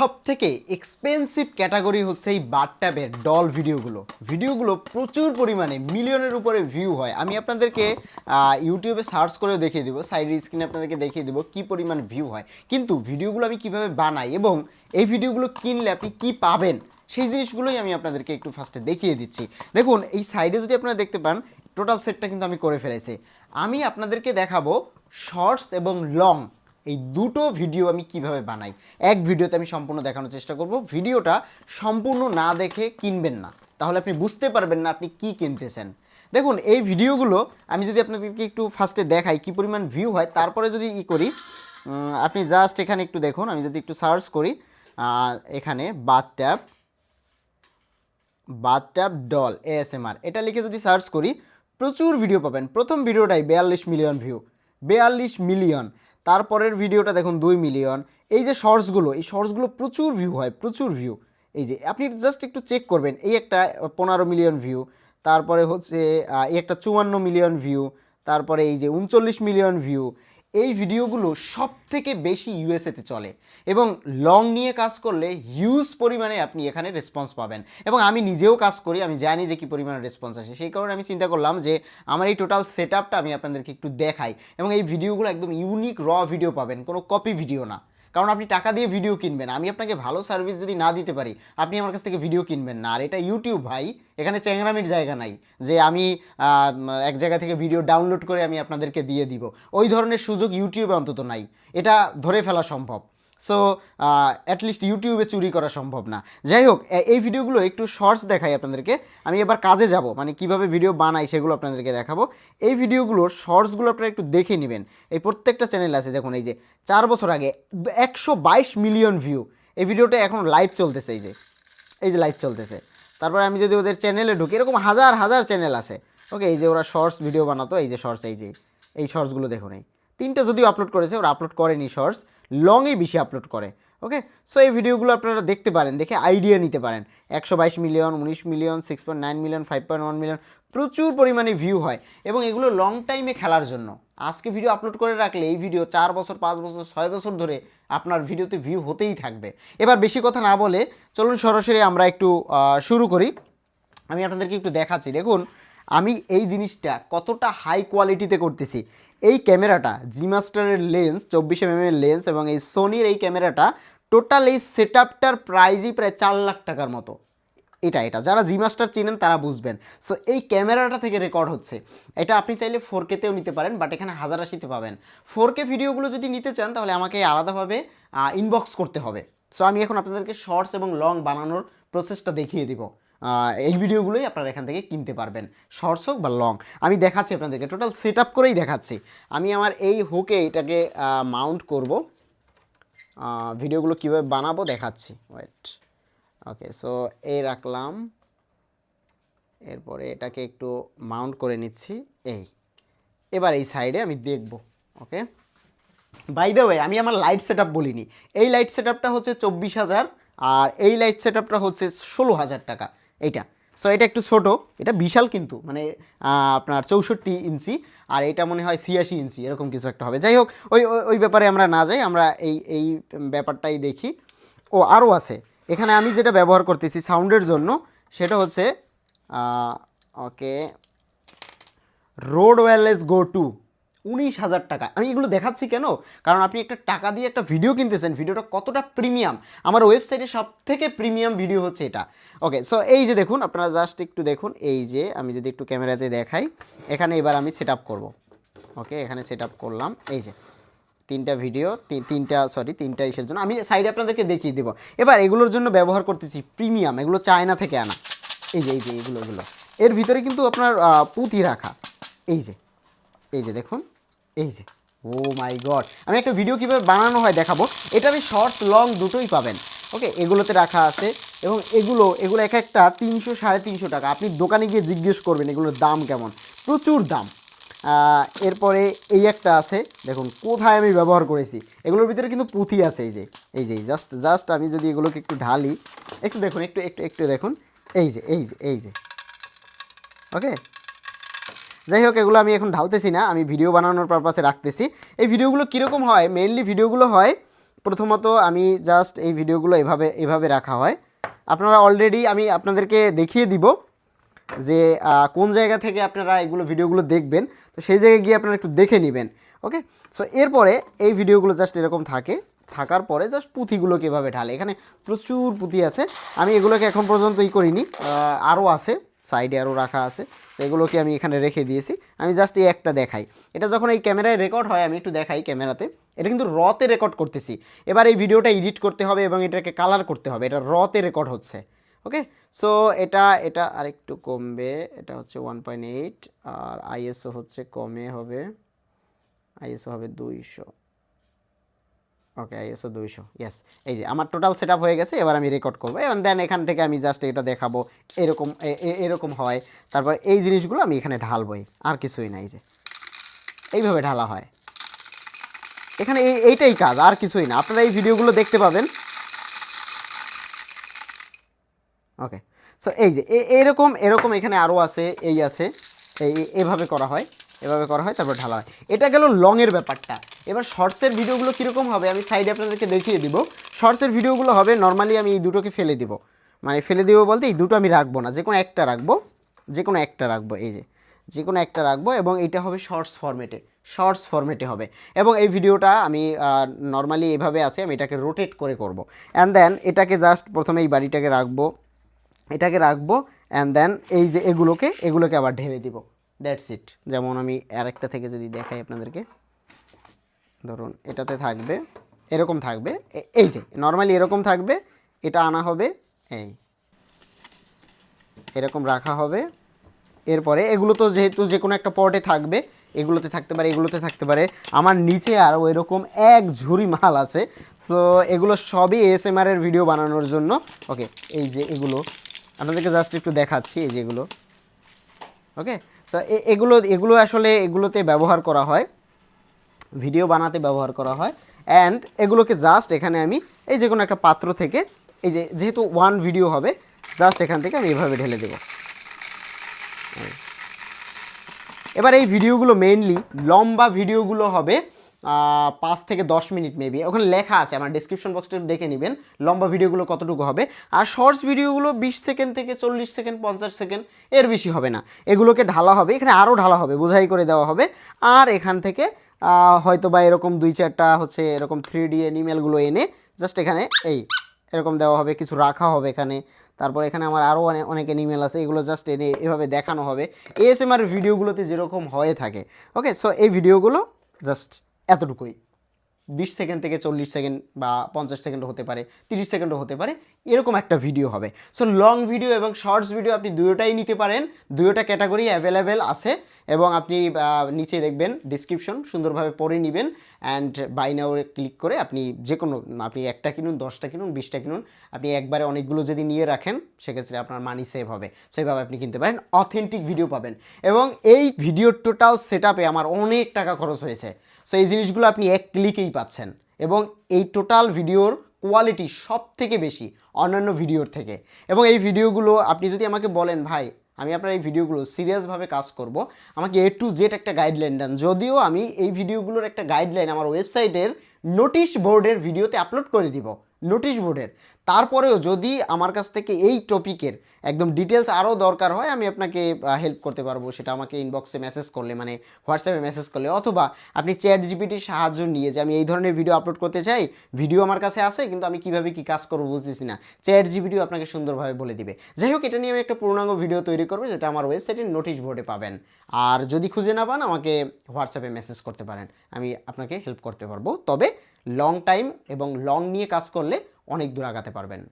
সবথেকে expensive category হচ্ছে এই বাথটাবের ডল ভিডিওগুলো প্রচুর পরিমাণে মিলিয়নের উপরে ভিউ হয়। আমি আপনাদেরকে ইউটিউবে সার্চ করেও দেখিয়ে দিব, সাইড স্ক্রিনে আপনাদেরকে দেখিয়ে দিব কী পরিমাণ ভিউ হয়। কিন্তু ভিডিওগুলো আমি কিভাবে বানাই এবং এই ভিডিওগুলো কিনলে আপনি কি পাবেন সেই জিনিসগুলোই আমি আপনাদেরকে একটু ফার্স্টে দেখিয়ে দিচ্ছি। দেখুন এই সাইডে যদি আপনারা দেখতে পান টোটাল সেটটা কিন্তু আমি করে ফেলেছি। আমি আপনাদেরকে দেখাবো শর্টস এবং লং এই দুটো ভিডিও আমি কিভাবে বানাই। এক ভিডিওতে আমি সম্পূর্ণ দেখানোর চেষ্টা করব। ভিডিওটা সম্পূর্ণ না দেখে কিনবেন না, তাহলে আপনি বুঝতে পারবেন না আপনি কি কিনতেছেন। দেখুন এই ভিডিওগুলো আমি যদি আপনাদেরকে একটু ফার্স্টে দেখাই কি পরিমাণ ভিউ হয়, তারপরে যদি করি আপনি জাস্ট এখানে একটু দেখুন। আমি যদি একটু সার্চ করি এখানে বাথট্যাব ডল ASMR এটা লিখে যদি সার্চ করি প্রচুর ভিডিও পাবেন। প্রথম ভিডিওটাই 42 মিলিয়ন ভিউ, 42 মিলিয়ন। তারপরের ভিডিওটা দেখুন 2 মিলিয়ন। এই যে শর্টসগুলো, এই শর্টসগুলো প্রচুর ভিউ হয়, প্রচুর ভিউ। এই যে আপনি জাস্ট একটু চেক করবেন, এই একটা 15 মিলিয়ন ভিউ, তারপরে হচ্ছে এই একটা 54 মিলিয়ন ভিউ, তারপরে এই যে 39 মিলিয়ন ভিউ। এই ভিডিওগুলো সব থেকে বেশি ইউএসএতে চলে এবং লং নিয়ে কাজ করলে হিউজ পরিমাণে আপনি এখানে রেসপন্স পাবেন। এবং আমি নিজেও কাজ করি, আমি জানি যে কী পরিমাণে রেসপন্স আসে। সেই কারণে আমি চিন্তা করলাম যে আমার এই টোটাল সেট আপটা আমি আপনাদেরকে একটু দেখাই। এবং এই ভিডিওগুলো একদম ইউনিক ভিডিও পাবেন, কোনো কপি ভিডিও না। কারণ আপনি টাকা দিয়ে ভিডিও কিনবেন, আমি আপনাকে ভালো সার্ভিস যদি না দিতে পারি আপনি আমার কাছ থেকে ভিডিও কিনবেন না। আর এটা ইউটিউব ভাই, এখানে চ্যাংরামির জায়গা নাই যে আমি এক জায়গা থেকে ভিডিও ডাউনলোড করে আমি আপনাদেরকে দিয়ে দিব। ওই ধরনের সুযোগ ইউটিউবে অন্তত নাই, এটা ধরে ফেলা সম্ভব। সো অ্যাটলিস্ট ইউটিউবে চুরি করা সম্ভব না। যাই হোক, এই ভিডিওগুলো একটু শর্টস দেখাই আপনাদেরকে। আমি এবার কাজে যাব, মানে কিভাবে ভিডিও বানাই সেগুলো আপনাদেরকে দেখাবো। এই ভিডিওগুলোর শর্টসগুলো আপনারা একটু দেখে নেবেন। এই প্রত্যেকটা চ্যানেল আছে, দেখুন এই যে 4 বছর আগে 122 মিলিয়ন ভিউ। এই ভিডিওটা এখন লাইভ চলতেছে, এই যে লাইভ চলতেছে। তারপরে আমি যদি ওদের চ্যানেলে ঢুকি, এরকম হাজার হাজার চ্যানেল আছে। ওকে, এই যে ওরা শর্টস ভিডিও বানাতো, এই যে শর্টস, এই শর্টসগুলো দেখুন। এই 3টা যদিও আপলোড করেছে, ওরা আপলোড করেনি শর্টস, লংই বেশি আপলোড করে। ওকে, সো এই ভিডিওগুলো আপনারা দেখতে পারেন, দেখে আইডিয়া নিতে পারেন। 122 মিলিয়ন, 19 মিলিয়ন, 6.9 মিলিয়ন, 5.1 মিলিয়ন, প্রচুর পরিমাণে ভিউ হয়। এবং এগুলো লং টাইমে খেলার জন্য। আজকে ভিডিও আপলোড করে রাখলে এই ভিডিও 4 বছর, 5 বছর, 6 বছর ধরে আপনার ভিডিওতে ভিউ হতেই থাকবে। এবার বেশি কথা না বলে চলুন সরাসরি আমরা একটু শুরু করি। আমি আপনাদেরকে একটু দেখাচ্ছি। দেখুন আমি এই জিনিসটা কতটা হাই কোয়ালিটিতে করতেছি। এই ক্যামেরাটা জি মাস্টারের লেন্স, 24mm এর লেন্স, এবং এই সোনির এই ক্যামেরাটা, টোটাল এই সেট আপটার প্রাইজই প্রায় 4 লাখ টাকার মতো। এটা যারা জি মাস্টার চিনেন তারা বুঝবেন। সো এই ক্যামেরাটা থেকে রেকর্ড হচ্ছে। এটা আপনি চাইলে 4K-তেও নিতে পারেন, বাট এখানে 1080-তে পাবেন। 4K ভিডিওগুলো যদি নিতে চান তাহলে আমাকে আলাদাভাবে ইনবক্স করতে হবে। সো আমি এখন আপনাদেরকে শর্টস এবং লং বানানোর প্রসেসটা দেখিয়ে দিব। এই ভিডিওগুলোই আপনারা এখান থেকে কিনতে পারবেন, শর্টস হোক বা লং। আমি দেখাচ্ছি আপনাদেরকে, টোটাল সেট আপ করেই দেখাচ্ছি। আমি আমার এই হুকে এটাকে মাউন্ট করব, ভিডিওগুলো কীভাবে বানাবো দেখাচ্ছি। ওয়েট, ওকে, সো এই রাখলাম, এরপরে এটাকে একটু মাউন্ট করে নিচ্ছি। এবার এই সাইডে আমি দেখব। ওকে, বাই দ্য ওয়ে আমি আমার লাইট সেট আপ বলিনি। এই লাইট সেট আপটা হচ্ছে 24,000, আর এই লাইট সেট আপটা হচ্ছে 16,000 টাকা এইটা। সো এটা একটু ছোট, এটা বিশাল কিন্তু, মানে আপনার 64 ইঞ্চি, আর এটা মনে হয় 86 ইঞ্চি, এরকম কিছু একটা হবে। যাই হোক, ওই ব্যাপারে আমরা না যাই, আমরা এই ব্যাপারটাই দেখি। ও আরও আছে এখানে। আমি যেটা ব্যবহার করতেছি সাউন্ডের জন্য সেটা হচ্ছে ওকে, রোড ওয়্যারলেস গো 2, 19,000 টাকা। আমি এগুলো দেখাচ্ছি কেন, কারণ আপনি একটা টাকা দিয়ে একটা ভিডিও কিনতেছেন, ভিডিওটা কতটা প্রিমিয়াম। আমার ওয়েবসাইটে সব থেকে প্রিমিয়াম ভিডিও হচ্ছে এটা। ওকে, সো এই যে দেখুন, আপনারা জাস্ট একটু দেখুন, এই যে আমি যদি একটু ক্যামেরাতে দেখাই, এখানে এবার আমি সেট আপ করবো। ওকে, এখানে সেট আপ করলাম। এই যে 3টা ভিডিও, 3টা ইসের জন্য আমি সাইডে আপনাদেরকে দেখিয়ে দেবো। এবার এগুলোর জন্য ব্যবহার করতেছি প্রিমিয়াম, এগুলো চায়না থেকে আনা। এই যে এগুলো এর ভিতরে কিন্তু আপনার পুঁতি রাখা। এই যে দেখুন, এই যে, ও মাই গড, আমি একটা ভিডিও কীভাবে বানানো হয় দেখাবো। এটা আমি শর্টস লং দুটোই পাবেন। ওকে, এগুলোতে রাখা আছে, এবং এগুলো এক একটা 300, 350 টাকা। আপনি দোকানে গিয়ে জিজ্ঞেস করবেন এগুলোর দাম কেমন, প্রচুর দাম। এরপরে এই একটা আছে, দেখুন কোথায় আমি ব্যবহার করেছি। এগুলোর ভিতরে কিন্তু পুঁথি আছে। এই যে জাস্ট আমি যদি এগুলোকে একটু ঢালি, একটু দেখুন, একটু দেখুন, এই যে ওকে। যাই হোক, এগুলো আমি এখন ঢালতেছি না, আমি ভিডিও বানানোর পারপাসে রাখতেছি। এই ভিডিওগুলো কীরকম হয়, মেইনলি ভিডিওগুলো হয় প্রথমত আমি জাস্ট এই ভিডিওগুলো এভাবে রাখা হয়। আপনারা অলরেডি আমি আপনাদেরকে দেখিয়ে দিব যে কোন জায়গা থেকে আপনারা এগুলো ভিডিওগুলো দেখবেন, তো সেই জায়গায় গিয়ে আপনারা একটু দেখে নেবেন। ওকে, সো এরপরে এই ভিডিওগুলো জাস্ট এরকম থাকার পরে জাস্ট পুঁথিগুলোকে এভাবে ঢালে। এখানে প্রচুর পুঁথি আছে, আমি এগুলোকে এখন পর্যন্ত করিনি, আরও আছে, সাইডে আরও রাখা আছে, তো এগুলোকে আমি এখানে রেখে দিয়েছি। আমি জাস্ট এই একটা দেখাই, এটা যখন এই ক্যামেরায় রেকর্ড হয় আমি একটু দেখাই ক্যামেরাতে, এটা কিন্তু রতে রেকর্ড করতেছি। এবার এই ভিডিওটা এডিট করতে হবে এবং এটাকে কালার করতে হবে, এটা রতে রেকর্ড হচ্ছে। ওকে, সো এটা আরেকটু কমবে, এটা হচ্ছে 1.8 আর আইএসও হচ্ছে কমে হবে, আইএসও হবে 200। ওকে, আইএসও 200, ইয়েস। এই যে আমার টোটাল সেট হয়ে গেছে, এবার আমি রেকর্ড করবো এবং দেন এখান থেকে আমি জাস্ট এটা দেখাবো এরকম হয়। তারপর এই জিনিসগুলো আমি এখানে ঢালবই, আর কিছুই নাই, যে এইভাবে ঢালা হয় এখানে, এইটাই কাজ, আর কিছুই না। আপনারা এই ভিডিওগুলো দেখতে পাবেন। ওকে, সো এই যে এরকম এখানে আরও আছে, এই আছে, এভাবে করা হয়, তারপর ঢালা হয়। এটা গেল লংয়ের ব্যাপারটা। এবার শর্টসের ভিডিওগুলো কীরকম হবে আমি সাইডে আপনাদেরকে দেখিয়ে দিব। শর্টসের ভিডিওগুলো হবে নর্মালি আমি এই দুটোকে ফেলে দিব, মানে ফেলে দিব বলতে এই দুটো আমি রাখবো না, যে কোনো একটা রাখবো, এই যে কোনো একটা রাখবো এবং এটা হবে শর্টস ফরম্যাটে হবে। এবং এই ভিডিওটা আমি নর্মালি এভাবে আছে, আমি এটাকে রোটেট করে করব। অ্যান্ড দেন এটাকে জাস্ট প্রথমে এই বাড়িটাকে রাখবো, অ্যান্ড দেন এই যে এগুলোকে আবার ঢেলে দিব, দ্যাটস ইট। যেমন আমি আরেকটা থেকে যদি দেখাই আপনাদেরকে, ধরুন এটাতে থাকবে, এরকম থাকবে, এই যে নর্মালি এরকম থাকবে, এটা আনা হবে, এরকম রাখা হবে। এরপরে এগুলো তো যেহেতু যে কোনো একটা পটে থাকবে, এগুলোতে থাকতে পারে। আমার নিচে আরও এরকম এক ঝুড়ি মাল আছে, সো এগুলো সবই এএসএমআরের ভিডিও বানানোর জন্য। ওকে, এই যে এগুলো আপনাদেরকে জাস্ট একটু দেখাচ্ছি, এই যেগুলো। ওকে, তো এগুলো আসলে এগুলোতে ব্যবহার করা হয়, ভিডিও বানাতে ব্যবহার করা হয়। অ্যান্ড এগুলোকে জাস্ট এখানে আমি এই যে কোনো একটা পাত্র থেকে, এই যেহেতু ওয়ান ভিডিও হবে, জাস্ট এখান থেকে আমি এভাবে ঢেলে দেব। এবার এই ভিডিওগুলো মেইনলি লম্বা ভিডিওগুলো হবে 5 থেকে 10 মিনিট মেবি, ওখানে লেখা আছে, আমার ডিসক্রিপশন বক্সটা দেখে নেবেন লম্বা ভিডিওগুলো কতটুকু হবে। আর শর্টস ভিডিওগুলো 20 সেকেন্ড থেকে 40 সেকেন্ড 50 সেকেন্ড, এর বেশি হবে না। এগুলোকে ঢালা হবে, এখানে আরও ঢালা হবে, বোঝাই করে দেওয়া হবে। আর এখান থেকে হয়তো বা এরকম 2-4টা হচ্ছে এরকম 3D অ্যানিমেলগুলো এনে জাস্ট এখানে এরকম দেওয়া হবে, কিছু রাখা হবে এখানে। তারপর এখানে আমার আরও অনেক অ্যানিমেল আছে, এগুলো জাস্ট এনে এভাবে দেখানো হবে এএসএমআর ভিডিওগুলোতে যেরকম হয়ে থাকে। ওকে, সো এই ভিডিওগুলো জাস্ট এতটুকুই, 20 সেকেন্ড থেকে 40 সেকেন্ড বা 50 সেকেন্ডও হতে পারে, 30 সেকেন্ডও হতে পারে, এরকম একটা ভিডিও হবে। সো লং ভিডিও এবং শর্টস ভিডিও আপনি দুটোটাই নিতে পারেন, দুটোটা ক্যাটাগরি অ্যাভেলেবেল আছে। এবং আপনি নিচে দেখবেন ডিসক্রিপশন, সুন্দরভাবে পড়ে নেবেন। অ্যান্ড বাই নাও ক্লিক করে আপনি যে কোনো, আপনি 1টা কিনুন, 10টা কিনুন, 20টা কিনুন, আপনি একবারে অনেকগুলো যদি নিয়ে রাখেন সেক্ষেত্রে আপনার মানি সেভ হবে, সেইভাবে আপনি কিনতে পারেন, অথেন্টিক ভিডিও পাবেন। এবং এই ভিডিওর টোটাল সেট আপে আমার অনেক টাকা খরচ হয়েছে, সো এই জিনিসগুলো আপনি এক ক্লিকেই পাচ্ছেন। এবং এই টোটাল ভিডিওর কোয়ালিটি সব থেকে বেশি অন্যান্য ভিডিওর থেকে। এবং এই ভিডিওগুলো আপনি যদি আমাকে বলেন ভাই আমি আপনার এই ভিডিওগুলো সিরিয়াসভাবে কাজ করব, আমাকে A to Z একটা গাইডলাইন দেন, যদিও আমি এই ভিডিওগুলোর একটা গাইডলাইন আমার ওয়েবসাইটের নোটিশ বোর্ডের ভিডিওতে আপলোড করে দিব, নোটিশ বোর্ডের। তারপরেও যদি আমার কাছ থেকে এই টপিকের একদম ডিটেলস আরও দরকার হয়, আমি আপনাকে হেল্প করতে পারবো, সেটা আমাকে ইনবক্সে মেসেজ করলে, মানে হোয়াটসঅ্যাপে মেসেজ করলে, অথবা আপনি চ্যাট জিপিটির সাহায্য নিয়ে, যে আমি এই ধরনের ভিডিও আপলোড করতে চাই, ভিডিও আমার কাছে আছে কিন্তু আমি কীভাবে কী কাজ করবো বুঝতেছি না, চ্যাট জিপিটিও আপনাকে সুন্দরভাবে বলে দিবে। যাই হোক, এটা নিয়ে আমি একটা পূর্ণাঙ্গ ভিডিও তৈরি করবো, যেটা আমার ওয়েবসাইটের নোটিশ বোর্ডে পাবেন। আর যদি খুঁজে না পান আমাকে হোয়াটসঅ্যাপে মেসেজ করতে পারেন, আমি আপনাকে হেল্প করতে পারবো। তবে লং টাইম এবং লং নিয়ে কাজ করলে অনেক দূর আগাতে পারবেন।